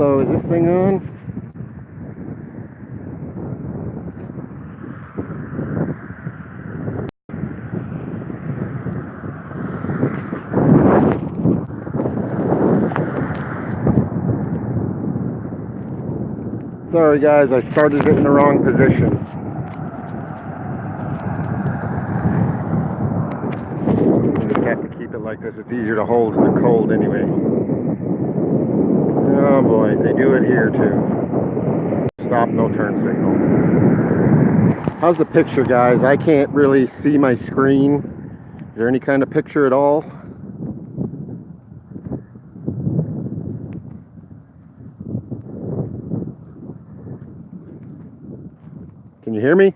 Hello, is this thing on? Sorry guys, I started it in the wrong position. I just have to keep it like this. It's easier to hold in the cold anyway. Oh boy, they do it here too. Stop, no turn signal. How's the picture, guys? I can't really see my screen. Is there any kind of picture at all? Can you hear me?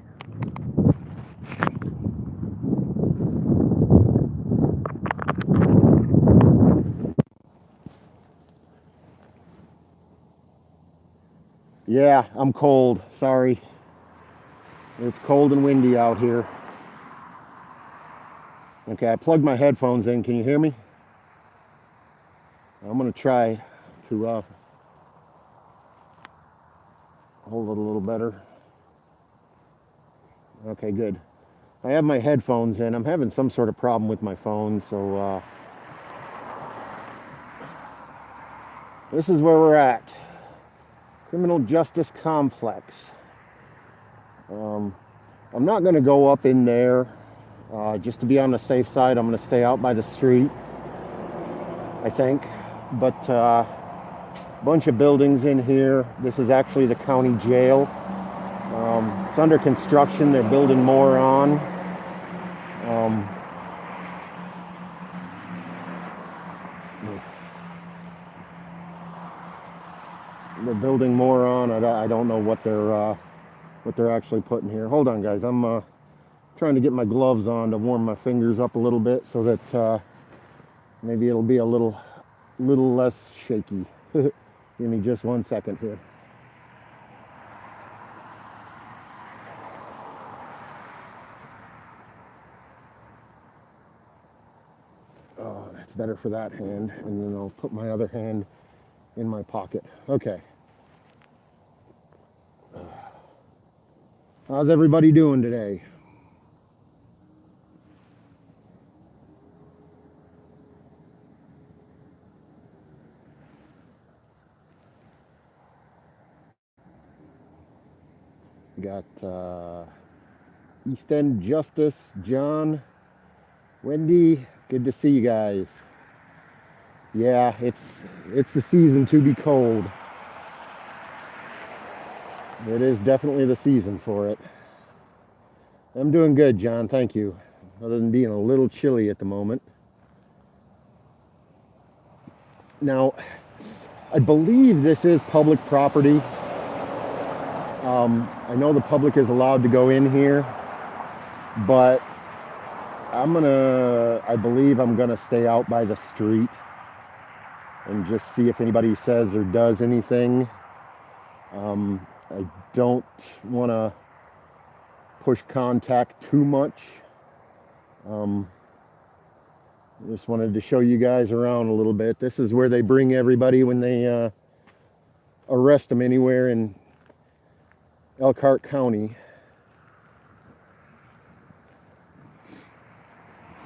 Yeah, I'm cold. Sorry. It's cold and windy out here. Okay, I plugged my headphones in. Can you hear me? I'm going to try to hold it a little better. Okay, good. I have my headphones in. I'm having some sort of problem with my phone, so this is where we're at. Criminal Justice Complex. I'm not going to go up in there. Just to be on the safe side, I'm going to stay out by the street, I think. But a bunch of buildings in here. This is actually the county jail. It's under construction. They're building more on. They're building more on. I don't know what they're actually putting here. Hold on, guys. I'm trying to get my gloves on to warm my fingers up a little bit so that maybe it'll be a little less shaky. Give me just 1 second here. Oh, that's better for that hand, and then I'll put my other hand in my pocket. Okay. How's everybody doing today? Got East End Justice, John, Wendy. Good to see you guys. Yeah, it's the season to be cold. It is definitely the season for it. I'm doing good, John. Thank you. Other than being a little chilly at the moment. Now, I believe this is public property. I know the public is allowed to go in here, but I believe I'm gonna stay out by the street and just see if anybody says or does anything. I don't want to push contact too much. Just wanted to show you guys around a little bit. This is where they bring everybody when they arrest them anywhere in Elkhart County.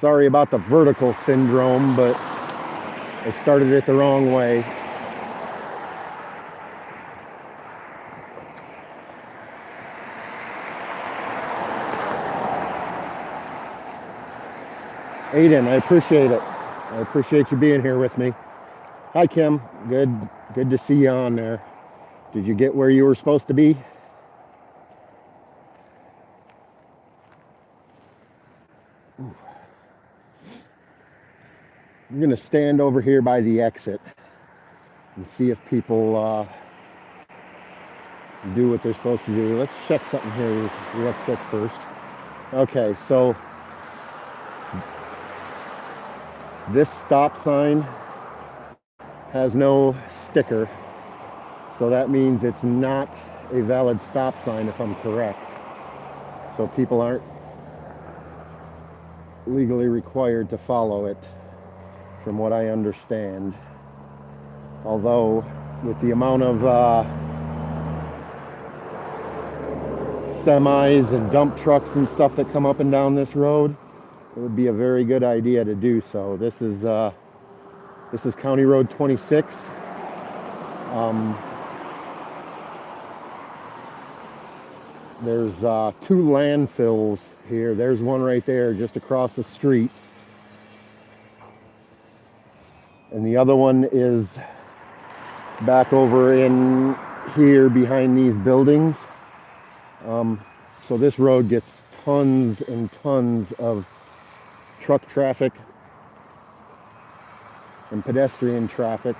Sorry about the vertical syndrome, but I started it the wrong way. Aiden, I appreciate it. I appreciate you being here with me. Hi, Kim. Good to see you on there. Did you get where you were supposed to be? Ooh. I'm going to stand over here by the exit and see if people do what they're supposed to do. Let's check something here real quick first. Okay, so this stop sign has no sticker, so that means it's not a valid stop sign if I'm correct. So people aren't legally required to follow it, from what I understand. Although with the amount of semis and dump trucks and stuff that come up and down this road, it would be a very good idea to do so. This is County Road 26. There's 2 landfills here. There's one right there just across the street. And the other one is back over in here behind these buildings. So this road gets tons and tons of truck traffic and pedestrian traffic.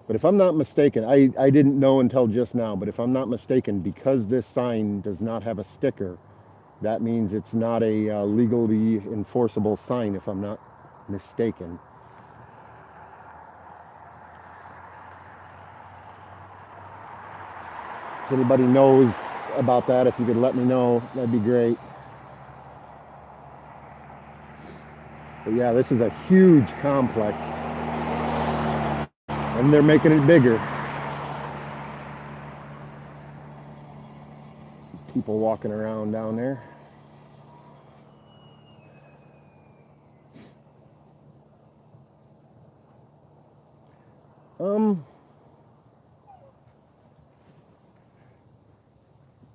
But if I'm not mistaken, I didn't know until just now, but if I'm not mistaken, because this sign does not have a sticker, that means it's not a legally enforceable sign, if I'm not mistaken. If anybody knows about that, if you could let me know, that'd be great. But yeah, this is a huge complex. And they're making it bigger. People walking around down there.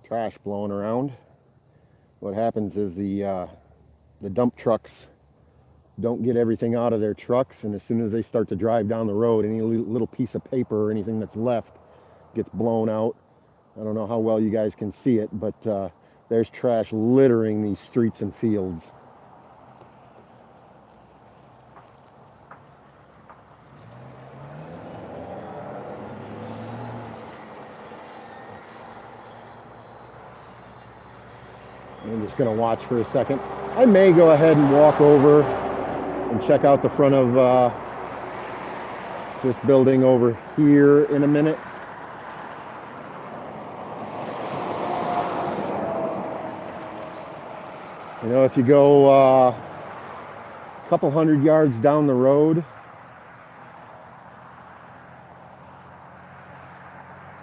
Trash blowing around. What happens is the dump trucks don't get everything out of their trucks, and as soon as they start to drive down the road, any little piece of paper or anything that's left gets blown out. I don't know how well you guys can see it, but there's trash littering these streets and fields. I'm just going to watch for a second. I may go ahead and walk over and check out the front of this building over here in a minute. You know, if you go a couple hundred yards down the road,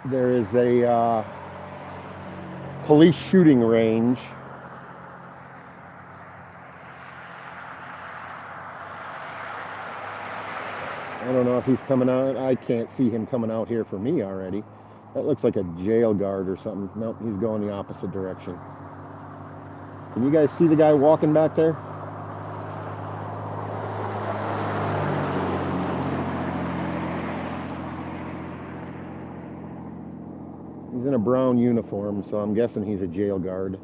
there is a police shooting range. I don't know if he's coming out. I can't see him coming out here for me already. That looks like a jail guard or something. Nope, he's going the opposite direction. Can you guys see the guy walking back there? He's in a brown uniform, so I'm guessing he's a jail guard.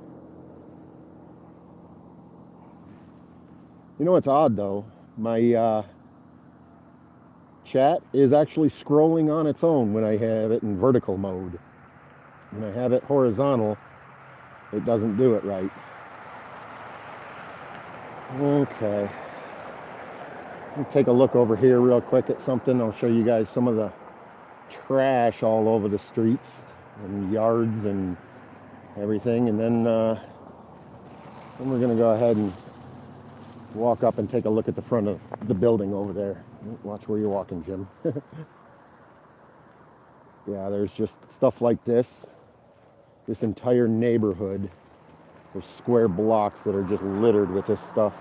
You know what's odd though? My chat is actually scrolling on its own when I have it in vertical mode. When I have it horizontal, it doesn't do it right. Okay. Let me take a look over here real quick at something. I'll show you guys some of the trash all over the streets and yards and everything. And then we're going to go ahead and walk up and take a look at the front of the building over there. Watch where you're walking, Jim. Yeah, there's just stuff like this. This entire neighborhood. There's square blocks that are just littered with this stuff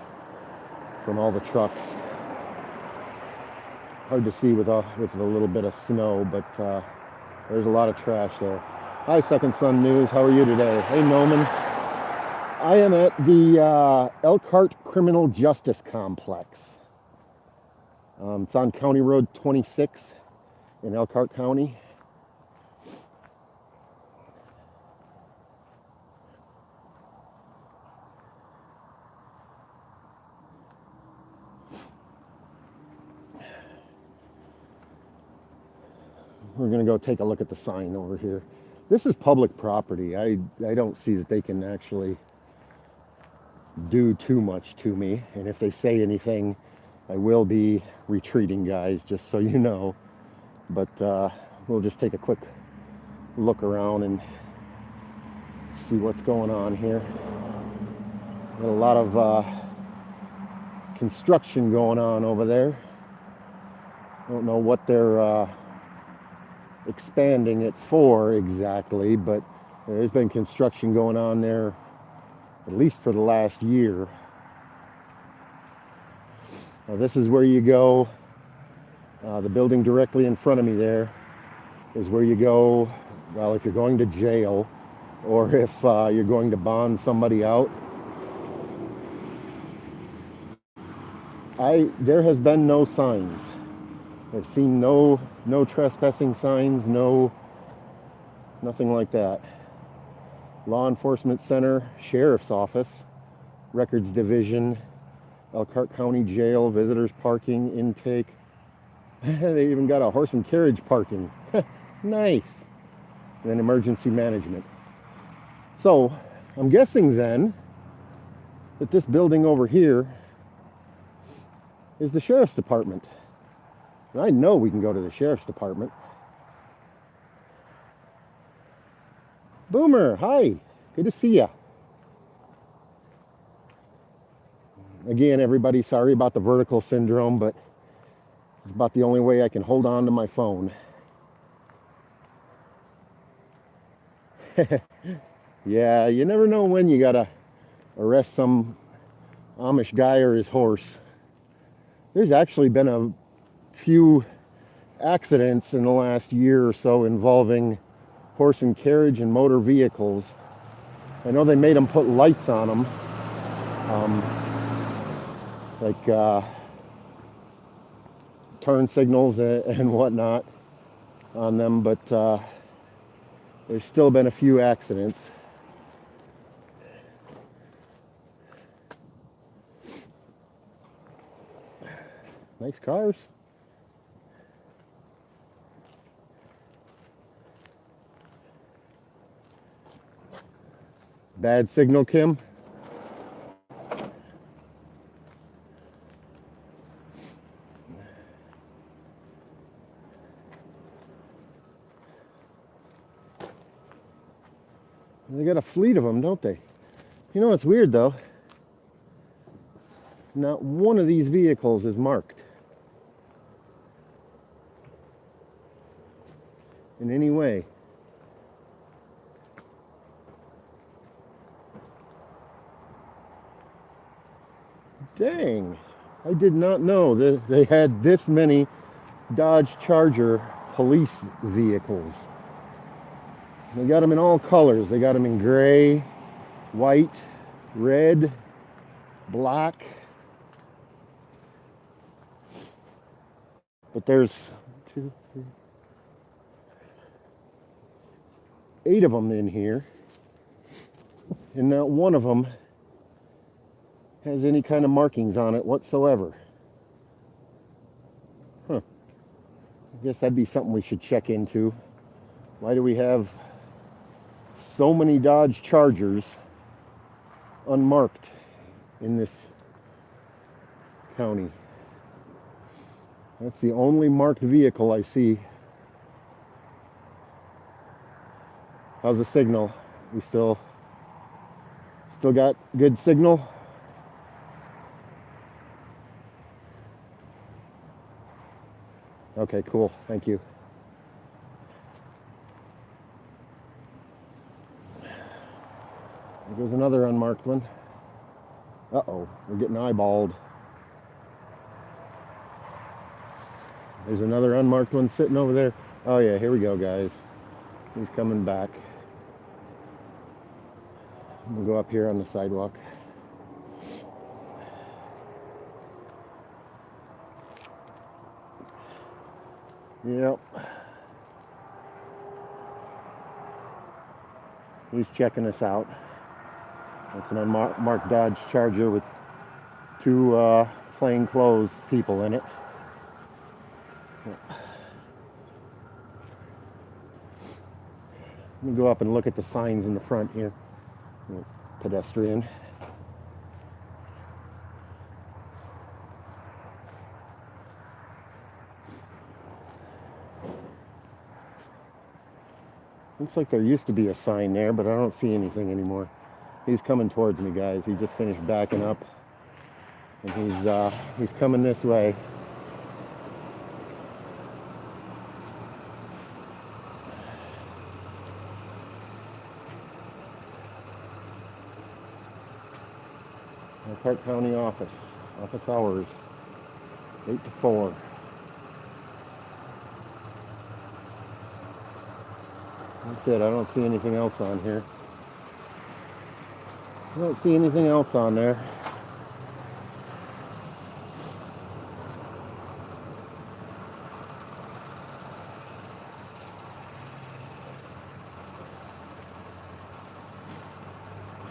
from all the trucks. Hard to see with a little bit of snow, but there's a lot of trash there. Hi, Second Sun News. How are you today? Hey, Noman. I am at the Elkhart Criminal Justice Complex. It's on County Road 26 in Elkhart County. We're going to go take a look at the sign over here. This is public property. I don't see that they can actually do too much to me. And if they say anything, I will be retreating, guys, just so you know. But we'll just take a quick look around and See what's going on here. Got a lot of construction going on over there. Don't know what they're expanding it for exactly, but there's been construction going on there at least for the last year. Now this is where you go. The building directly in front of me there is where you go, well, if you're going to jail or if you're going to bond somebody out. There has been no signs. I've seen no trespassing signs, nothing like that. Law Enforcement Center, Sheriff's Office, Records Division, Elkhart County Jail, visitors parking, intake. They even got a horse and carriage parking. Nice. And then emergency management. So I'm guessing then that this building over here is the Sheriff's Department. And I know we can go to the Sheriff's Department. Boomer, hi. Good to see ya. Again, everybody, sorry about the vertical syndrome, but it's about the only way I can hold on to my phone. Yeah, you never know when you gotta arrest some Amish guy or his horse. There's actually been a few accidents in the last year or so involving horse and carriage and motor vehicles. I know they made them put lights on them, like turn signals and whatnot on them, but there's still been a few accidents. Nice cars. Bad signal, Kim. They got a fleet of them, don't they? You know what's weird though? Not one of these vehicles is marked in any way. Dang, I did not know that they had this many Dodge Charger police vehicles. They got them in all colors. They got them in gray, white, red, black. But there's 2, 3, 8 of them in here. And not one of them has any kind of markings on it whatsoever. Huh. I guess that'd be something we should check into. Why do we have so many Dodge Chargers unmarked in this county? That's the only marked vehicle I see. How's the signal? We still got good signal? Okay, cool. Thank you. There goes another unmarked one. Uh-oh, we're getting eyeballed. There's another unmarked one sitting over there. Oh yeah, here we go, guys. He's coming back. We'll go up here on the sidewalk. Yep. He's checking us out. That's an unmarked Dodge Charger with 2 plainclothes people in it. Let me go up and look at the signs in the front here. Pedestrian. Looks like there used to be a sign there, but I don't see anything anymore. He's coming towards me, guys. He just finished backing up, and he's coming this way. Park County office hours, 8 to 4. That's it. I don't see anything else on here. I don't see anything else on there.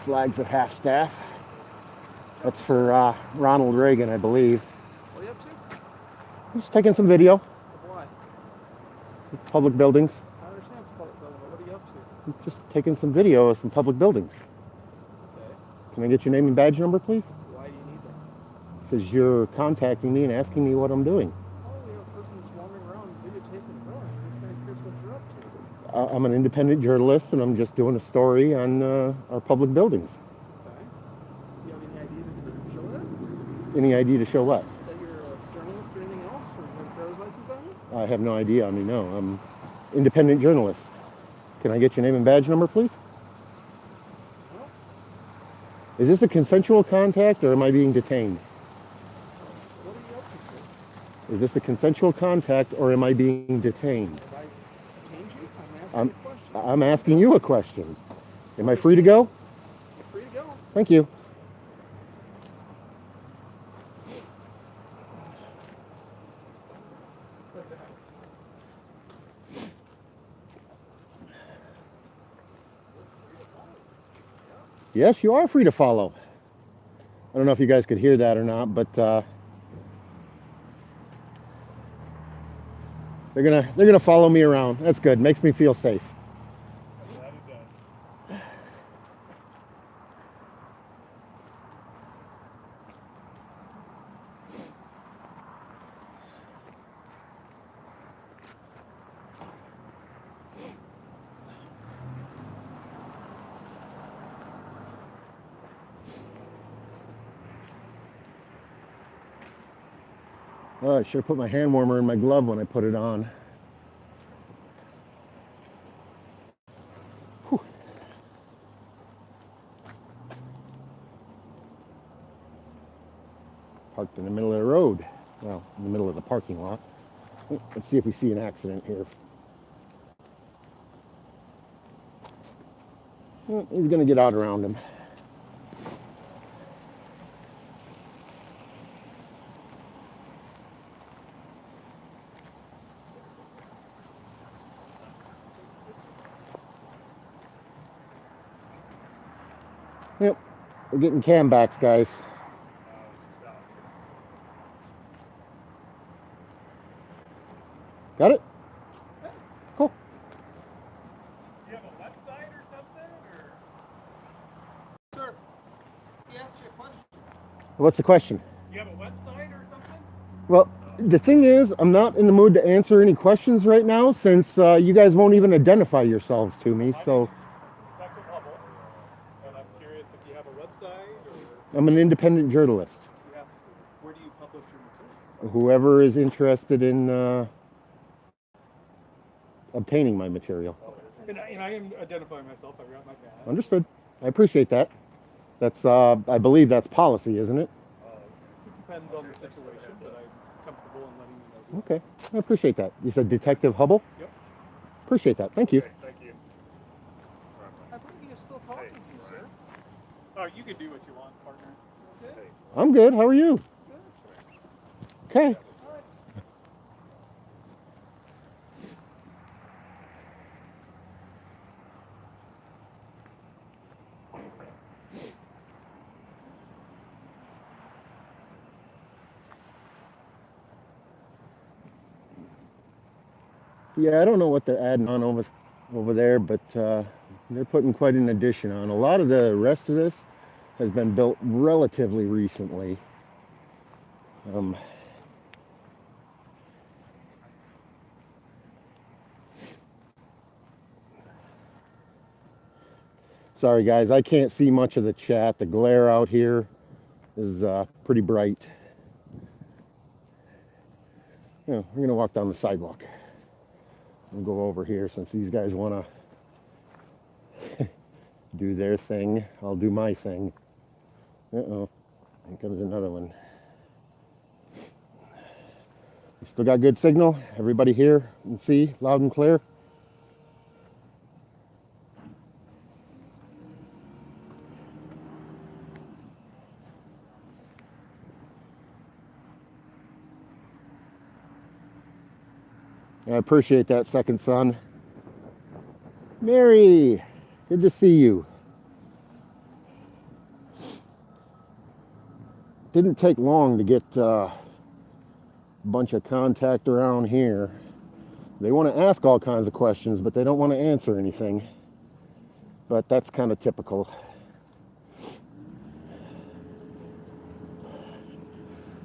Flags at half staff. That's for Ronald Reagan, I believe. What are you up to? Just taking some video. Why? Public buildings. I understand it's public building, but what are you up to? Just taking some video of some public buildings. Okay. Can I get your name and badge number, please? Why do you need that? Because you're contacting me and asking me what I'm doing. Oh, you're a person that's wandering around videotaping and going. I'm just kind of curious what you're up to. I'm an independent journalist, and I'm just doing a story on our public buildings. Okay. Do you have any idea to show that? Any idea to show what? That you're a journalist or anything else? Or you have a driver's license on you? I have no idea. I mean, no. I'm independent journalist. Can I get your name and badge number, please? No. Is this a consensual contact, or am I being detained? What are you up to, sir? Is this a consensual contact, or am I being detained? Have I detained you? I'm asking you a question. I'm asking you a question. Am I free to go? You're free to go. Thank you. Yes, you are free to follow. I don't know if you guys could hear that or not, but they're gonna follow me around. That's good. Makes me feel safe. Oh, I should have put my hand warmer in my glove when I put it on. Whew. Parked in the middle of the road. Well, in the middle of the parking lot. Let's see if we see an accident here. He's going to get out around him. Yep, we're getting cam backs, guys. Got it? Cool. Do you have a website or something? Or? Sir, he asked you a question. What's the question? Do you have a website or something? Well, the thing is, I'm not in the mood to answer any questions right now since you guys won't even identify yourselves to me, so... Detective Hubble. And I'm curious if you have a website or I'm an independent journalist. you have, where do you publish your material? Whoever is interested in obtaining my material. And I am identifying myself. I've got my badge. Understood. I appreciate that. That's, I believe that's policy, isn't it? It depends on the situation, but I'm comfortable in letting you know. Okay, I appreciate that. You said Detective Hubble? Yep. Appreciate that. Thank you. Okay, thank you. I believe he is still talking to you, sir. Oh, you can do what you want, partner. Okay. I'm good. How are you? Good. Okay. All right. Yeah, I don't know what they're adding on over there, but they're putting quite an addition on. A lot of the rest of this has been built relatively recently. sorry guys, I can't see much of the chat. The glare out here is pretty bright. You know, we're gonna walk down the sidewalk. We'll go over here since these guys wanna do their thing. I'll do my thing. Uh-oh, here comes another one. We still got good signal? Everybody hear and see loud and clear? I appreciate that, second son. Mary, good to see you. Didn't take long to get a bunch of contact around here. They want to ask all kinds of questions, but they don't want to answer anything. But that's kind of typical.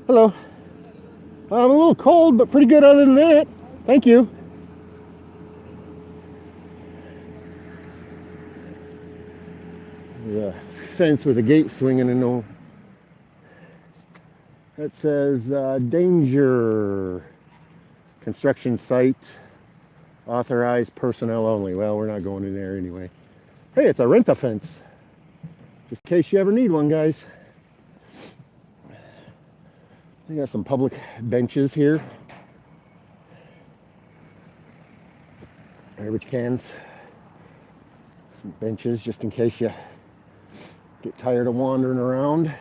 Hello. I'm a little cold, but pretty good other than that. Thank you. The fence with a gate swinging in the... That says danger. Construction site. Authorized personnel only. Well, we're not going in there anyway. Hey, it's a rent-a-fence. Just in case you ever need one, guys. They got some public benches here. Garbage cans. Some benches just in case you get tired of wandering around.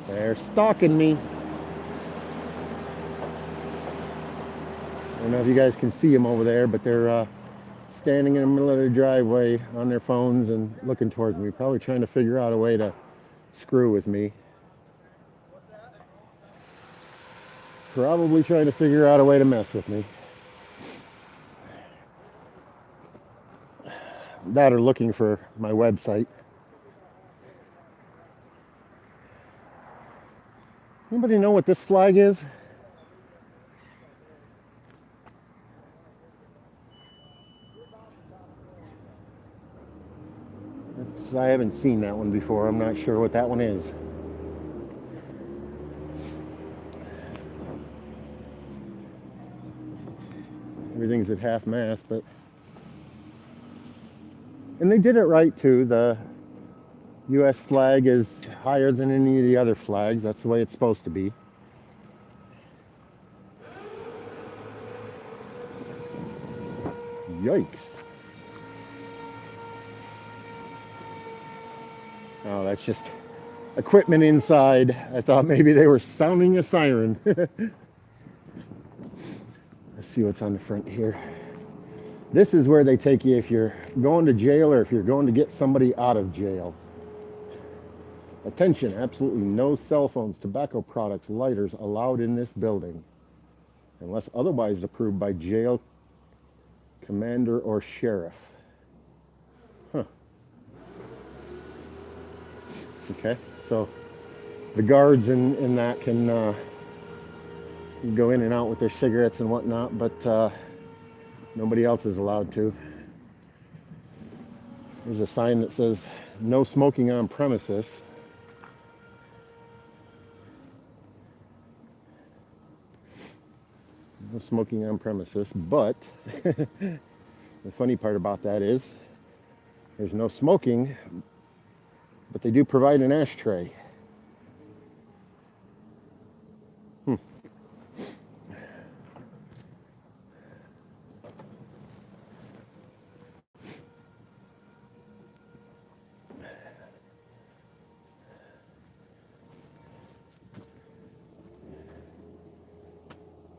They're stalking me. I don't know if you guys can see them over there, but they're standing in the middle of the driveway on their phones and looking towards me, probably trying to figure out a way to screw with me. Probably trying to figure out a way to mess with me. That or looking for my website. Anybody know what this flag is? I haven't seen that one before. I'm not sure what that one is. Everything's at half mast, but... And they did it right too. The U.S. flag is higher than any of the other flags. That's the way it's supposed to be. Yikes. Oh, that's just equipment inside. I thought maybe they were sounding a siren. Let's see what's on the front here. This is where they take you if you're going to jail or if you're going to get somebody out of jail. Attention, absolutely no cell phones, tobacco products, lighters allowed in this building unless otherwise approved by jail commander or sheriff. Huh. Okay, so the guards in that can go in and out with their cigarettes and whatnot, but nobody else is allowed to. There's a sign that says no smoking on premises. No smoking on premises, but the funny part about that is there's no smoking, but they do provide an ashtray.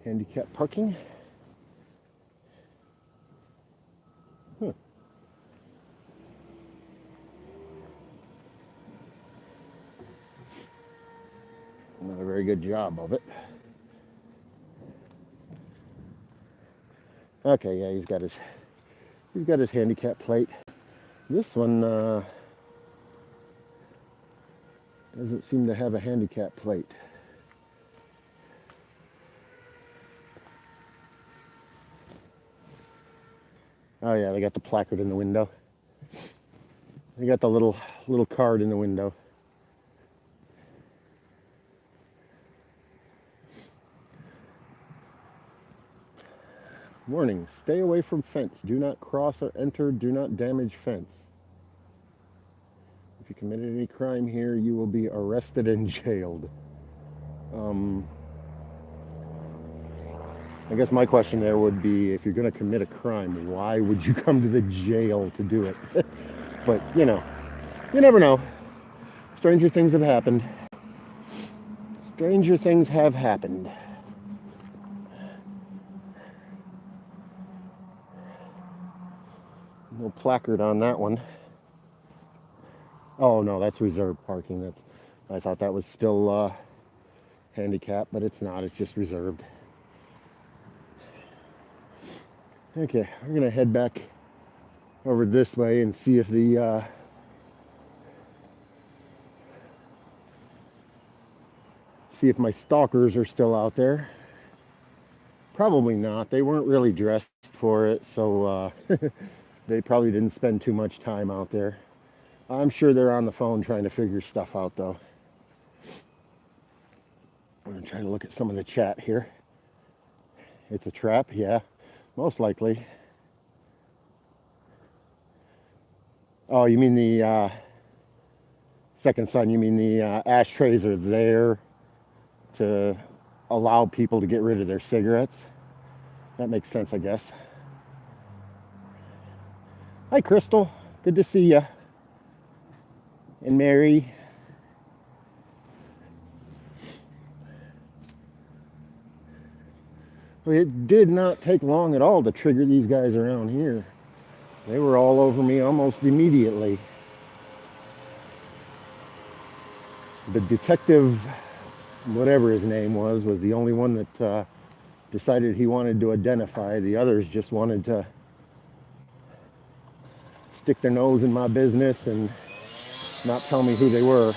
Handicap parking. good job of it. Okay, yeah, he's got his handicap plate. This one doesn't seem to have a handicap plate. Oh yeah, they got the placard in the window. They got the little card in the window. Warning, stay away from fence. Do not cross or enter. Do not damage fence. If you committed any crime here, you will be arrested and jailed. I guess my question there would be, if you're going to commit a crime, why would you come to the jail to do it? But, you know, you never know. Stranger things have happened. Stranger things have happened. No placard on that one. Oh no, that's reserved parking. I thought that was still handicapped, but it's not. It's just reserved. Okay, we're gonna head back over this way and see if my stalkers are still out there. Probably not. They weren't really dressed for it, so they probably didn't spend too much time out there. I'm sure they're on the phone trying to figure stuff out, though. I'm gonna try to look at some of the chat here. It's a trap, yeah, most likely. Oh, you mean the second son? You mean the ashtrays are there to allow people to get rid of their cigarettes? That makes sense, I guess. Hi, Crystal. Good to see you. And Mary. Well, it did not take long at all to trigger these guys around here. They were all over me almost immediately. The detective, whatever his name was the only one that decided he wanted to identify. The others just wanted to stick their nose in my business and not tell me who they were.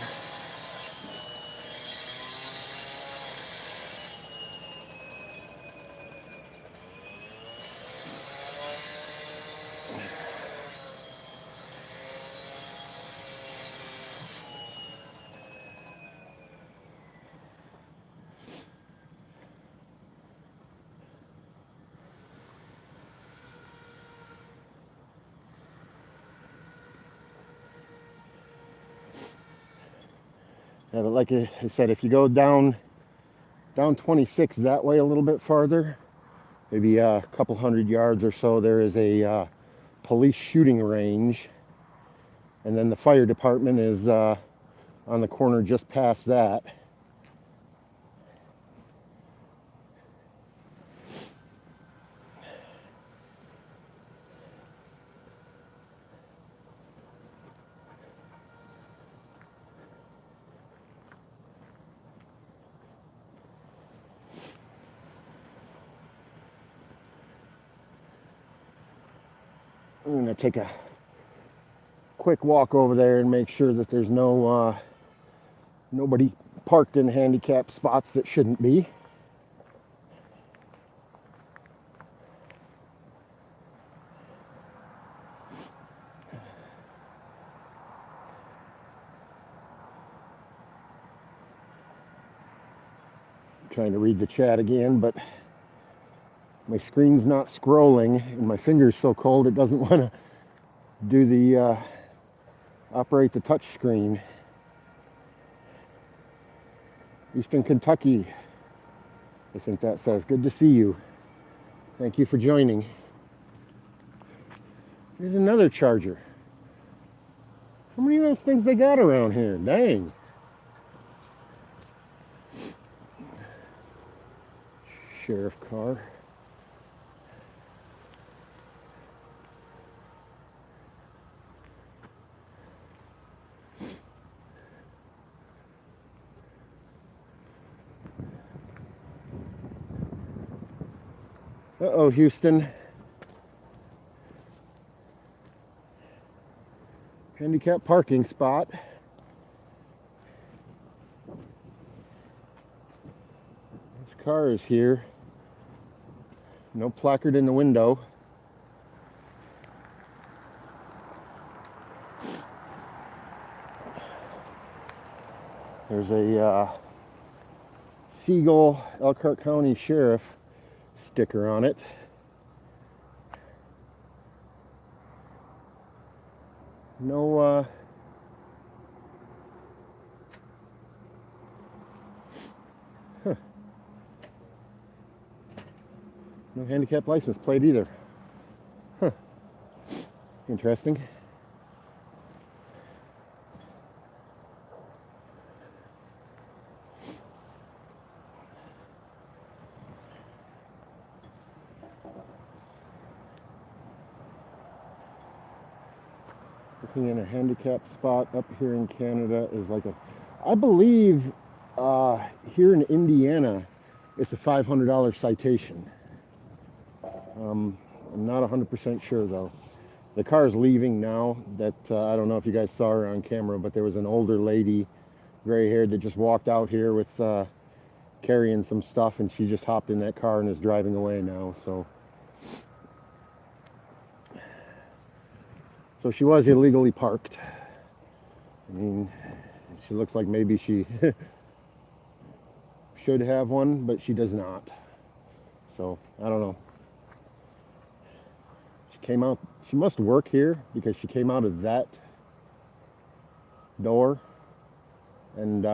Yeah, but like I said, if you go down 26 that way a little bit farther, maybe a couple hundred yards or so, there is a police shooting range. And then the fire department is on the corner just past that. I'm gonna take a quick walk over there and make sure that there's no nobody parked in handicapped spots that shouldn't be. I'm trying to read the chat again, but my screen's not scrolling and my finger's so cold it doesn't want to do the operate the touch screen. Eastern Kentucky, I think that says. Good to see you. Thank you for joining. There's another Charger. How many of those things they got around here? Dang. Sheriff car. Uh-oh, Houston. Handicap parking spot. This car is here. No placard in the window. There's a Siegel, Elkhart County Sheriff sticker on it. No, no handicap license plate either. Huh. Interesting. Looking in a handicap spot up here in Canada is like I believe here in Indiana, it's a $500 citation. I'm not 100% sure though. The car is leaving now. That I don't know if you guys saw her on camera, but there was an older lady, gray-haired, that just walked out here with carrying some stuff, and she just hopped in that car and is driving away now. So she was illegally parked. I mean, she looks like maybe she should have one, but she does not. So I don't know. She came out, she must work here because she came out of that door, and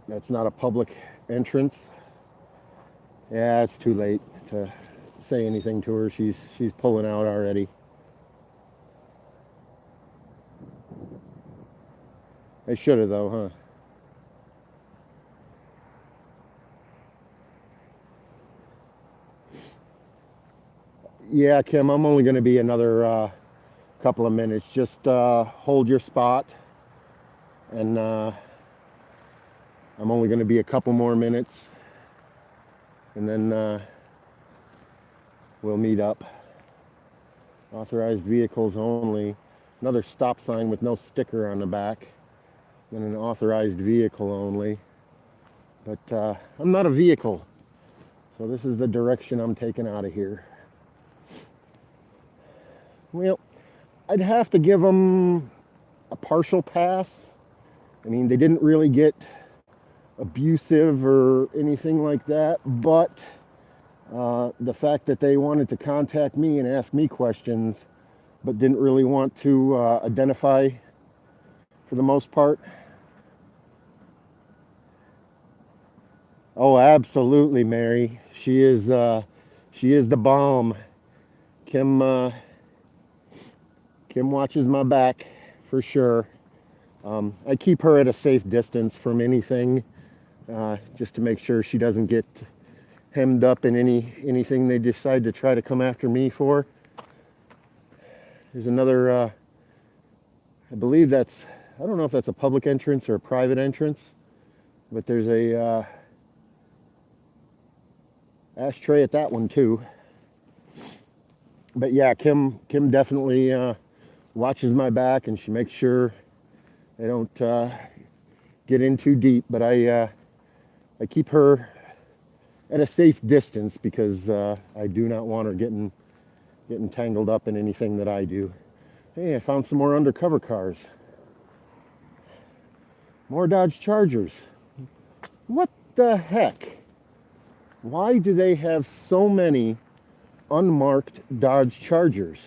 that's not a public entrance. Yeah, it's too late to say anything to her. She's pulling out already. I should have though, huh? Yeah, Kim, I'm only going to be another couple of minutes. Just hold your spot, and I'm only going to be a couple more minutes, and then we'll meet up. Authorized vehicles only. Another stop sign with no sticker on the back. And an authorized vehicle only. But I'm not a vehicle. So this is the direction I'm taking out of here. Well, I'd have to give them a partial pass. I mean, they didn't really get abusive or anything like that, but the fact that they wanted to contact me and ask me questions, but didn't really want to identify for the most part. Oh, absolutely, Mary. She is the bomb. Kim watches my back for sure. I keep her at a safe distance from anything, just to make sure she doesn't get hemmed up in anything they decide to try to come after me for. There's another, I believe that's, I don't know if that's a public entrance or a private entrance, but there's a ashtray at that one too. But yeah, Kim definitely watches my back, and she makes sure I don't get in too deep. But I keep her at a safe distance because I do not want her getting tangled up in anything that I do. Hey, I found some more undercover cars. More Dodge Chargers. What the heck? Why do they have so many unmarked Dodge Chargers?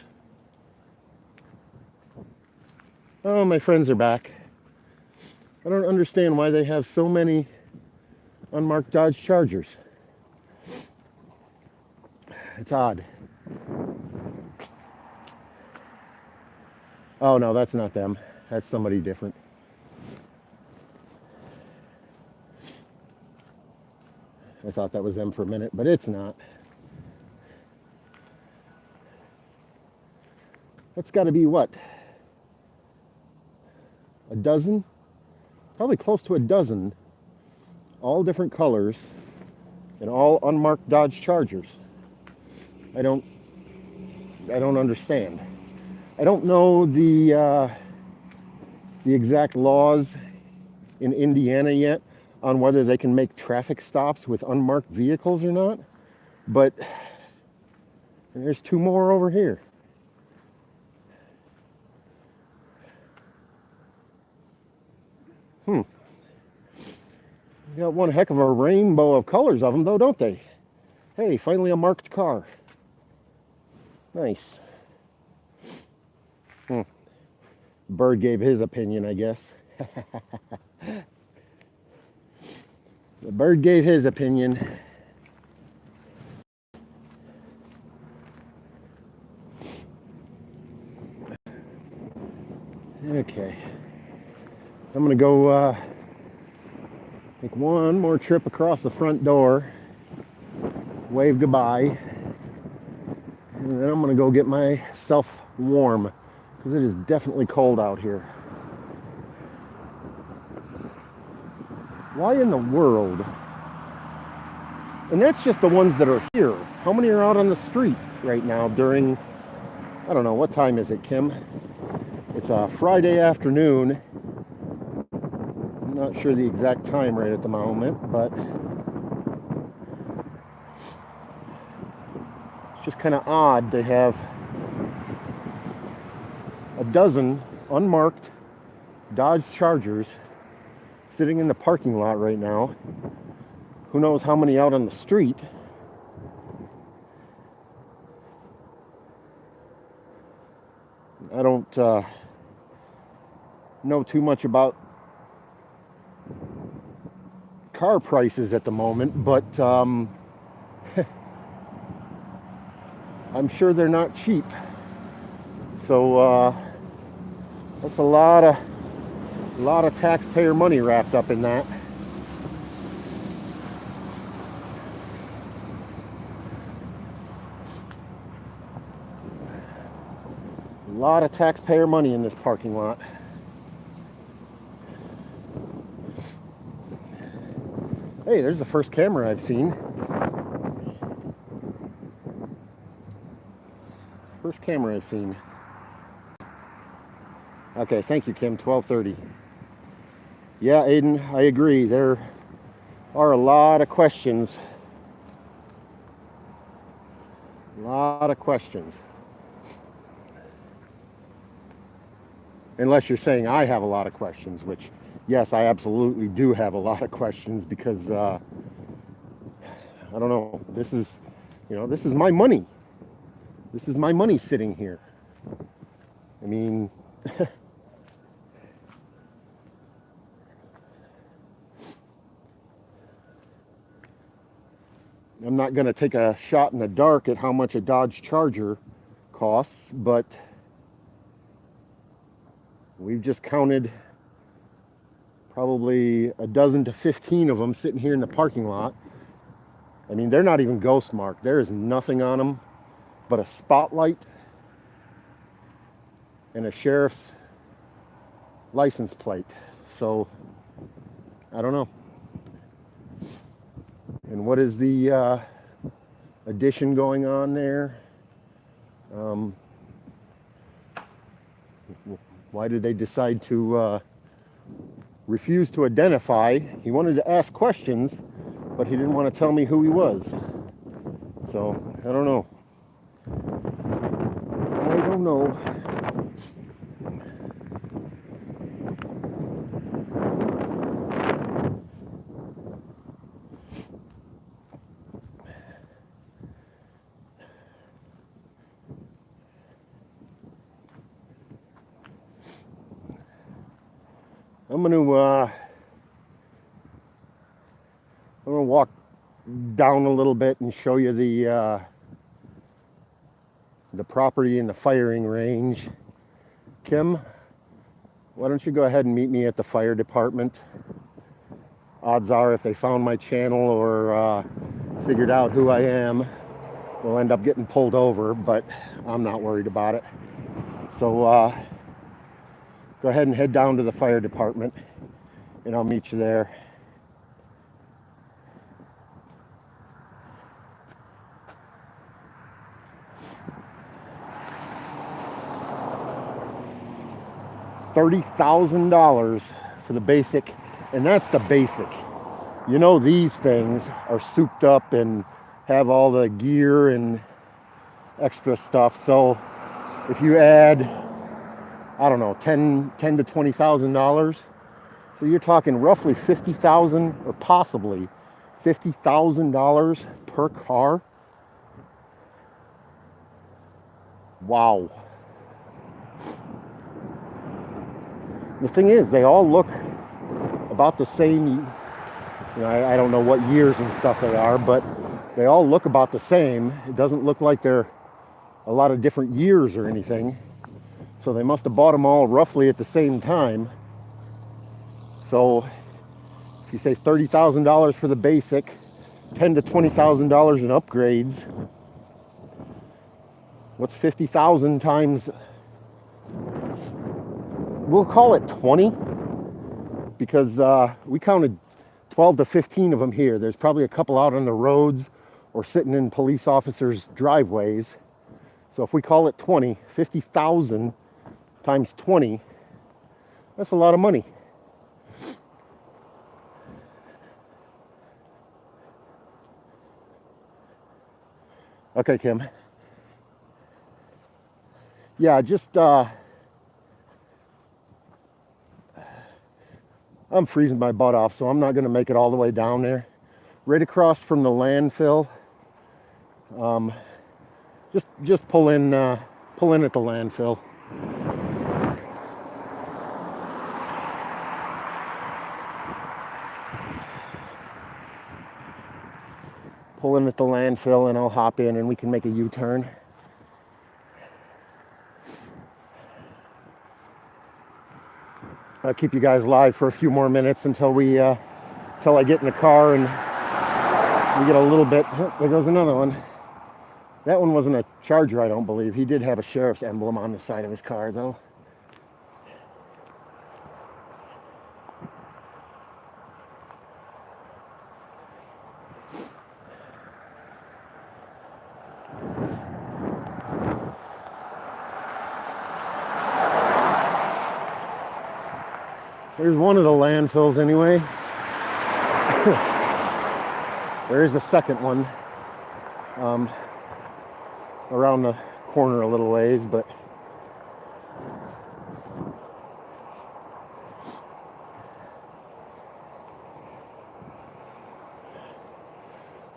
Oh, my friends are back. I don't understand why they have so many unmarked Dodge Chargers. It's odd. Oh no, that's not them. That's somebody different. I thought that was them for a minute, but it's not. That's got to be what? A dozen? Probably close to a dozen. All different colors. and all unmarked Dodge Chargers. I don't understand. I don't know the exact laws in Indiana yet on whether they can make traffic stops with unmarked vehicles or not, but there's two more over here. Got one heck of a rainbow of colors of them, though, don't they? Hey, finally a marked car. Nice. Bird gave his opinion, I guess. The bird gave his opinion. Okay. I'm gonna go make one more trip across the front door, wave goodbye, and then I'm gonna go get myself warm because it is definitely cold out here. Why in the world? And that's just the ones that are here. How many are out on the street right now during, I don't know, what time is it, Kim? It's a Friday afternoon. I'm not sure the exact time right at the moment, but it's just kind of odd to have a dozen unmarked Dodge Chargers sitting in the parking lot right now. Who knows how many out on the street? I don't know too much about car prices at the moment, but I'm sure they're not cheap. So that's a lot of taxpayer money wrapped up in that. A lot of taxpayer money in this parking lot. Hey, there's the first camera I've seen. First camera I've seen. Okay, thank you, Kim. 12:30. Yeah, Aiden, I agree. There are a lot of questions. A lot of questions. Unless you're saying I have a lot of questions, which, yes, I absolutely do have a lot of questions because, I don't know, this is my money. This is my money sitting here. I mean, I'm not going to take a shot in the dark at how much a Dodge Charger costs, but we've just counted probably a dozen to 15 of them sitting here in the parking lot. I mean, they're not even ghost marked. There is nothing on them but a spotlight and a sheriff's license plate. So, I don't know. And what is the addition going on there? Why did they decide to refuse to identify? He wanted to ask questions, but he didn't want to tell me who he was. So, I don't know. I don't know. I'm gonna walk down a little bit and show you the property and the firing range. Kim, why don't you go ahead and meet me at the fire department? Odds are, if they found my channel or figured out who I am, we'll end up getting pulled over, but I'm not worried about it. So go ahead and head down to the fire department and I'll meet you there. $30,000 for the basic, and that's the basic. You know, these things are souped up and have all the gear and extra stuff. So if you add, I don't know, ten to $20,000, so you're talking roughly $50,000 or possibly $50,000 per car. Wow. The thing is, they all look about the same. You know, I don't know what years and stuff they are, but they all look about the same. It doesn't look like they're a lot of different years or anything. So they must have bought them all roughly at the same time. So if you say $30,000 for the basic, $10,000 to $20,000 in upgrades, what's 50,000 times? We'll call it 20 because we counted 12 to 15 of them here. There's probably a couple out on the roads or sitting in police officers' driveways. So if we call it 20, 50,000 times 20, that's a lot of money. Okay, Kim. Yeah, just I'm freezing my butt off, so I'm not going to make it all the way down there. Right across from the landfill. Just pull in at the landfill. Pull in at the landfill, and I'll hop in, and we can make a U-turn. I'll keep you guys live for a few more minutes until I get in the car and we get a little bit. Oh, there goes another one. That one wasn't a Charger, I don't believe. He did have a sheriff's emblem on the side of his car, though. There's one of the landfills anyway. There is a second one around the corner a little ways, but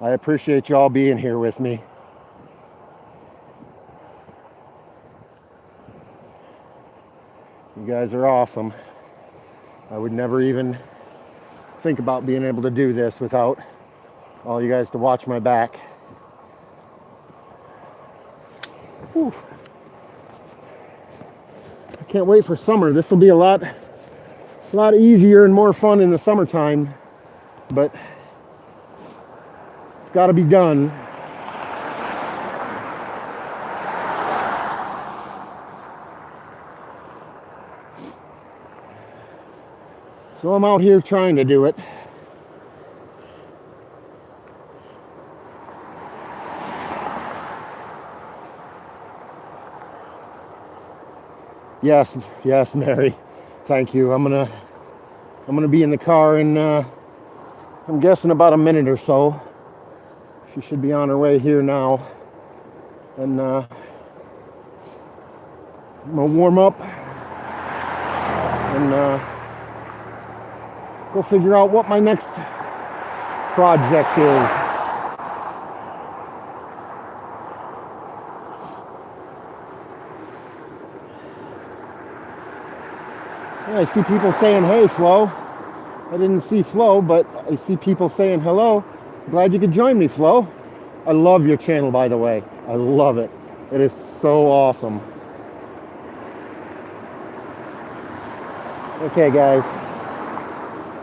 I appreciate y'all being here with me. You guys are awesome. I would never even think about being able to do this without all you guys to watch my back. Whew. I can't wait for summer. This will be a lot easier and more fun in the summertime, but it's got to be done. So I'm out here trying to do it. Yes, Mary. Thank you. I'm gonna be in the car in I'm guessing about a minute or so. She should be on her way here now. And I'm gonna warm up and go figure out what my next project is. Yeah, I see people saying, hey, Flo. I didn't see Flo, but I see people saying hello. Glad you could join me, Flo. I love your channel, by the way. I love it. It is so awesome. Okay, guys.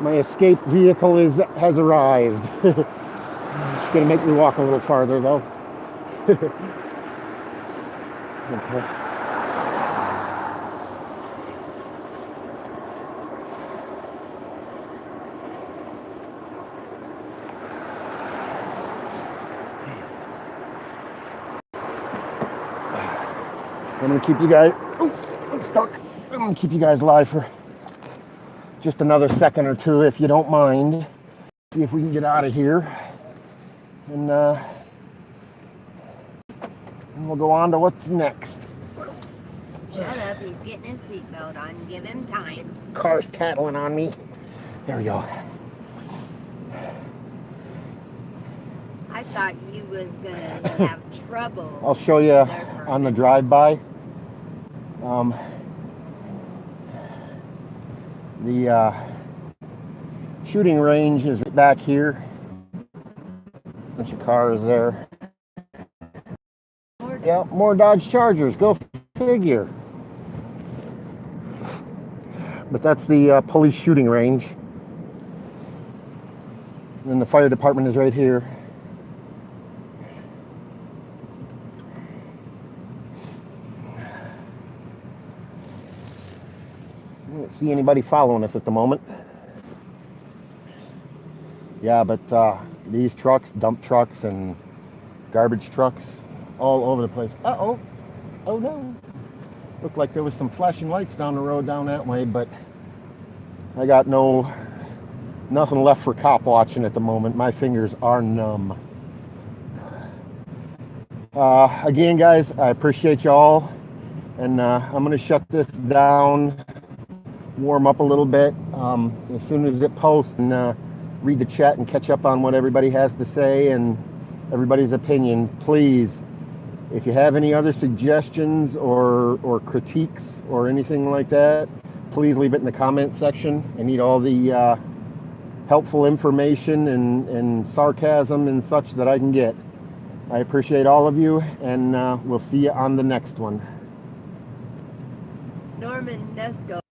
My escape vehicle has arrived. It's gonna make me walk a little farther though. Okay. I'm gonna keep you guys. Oh, I'm stuck. I'm gonna keep you guys live for just another second or two, if you don't mind. See if we can get out of here, and we'll go on to what's next. Shut up, he's getting his seatbelt on. Give him time. Car's tattling on me. There we go. I thought you was gonna have trouble. I'll show you on the drive-by. The shooting range is back here. Bunch of cars there. Yeah, more Dodge Chargers. Go figure. But that's the police shooting range. And the fire department is right here. I don't see anybody following us at the moment. Yeah, but these trucks, dump trucks and garbage trucks, all over the place. Uh-oh. Oh no. Looked like there was some flashing lights down the road down that way, but I got nothing left for cop watching at the moment. My fingers are numb. Again, guys, I appreciate y'all, and I'm gonna shut this down, warm up a little bit as soon as it posts, and read the chat and catch up on what everybody has to say and everybody's opinion. Please, if you have any other suggestions or critiques or anything like that, please leave it in the comment section. I need all the helpful information and sarcasm and such that I can get. I appreciate all of you, and we'll see you on the next one. Norman Nesco.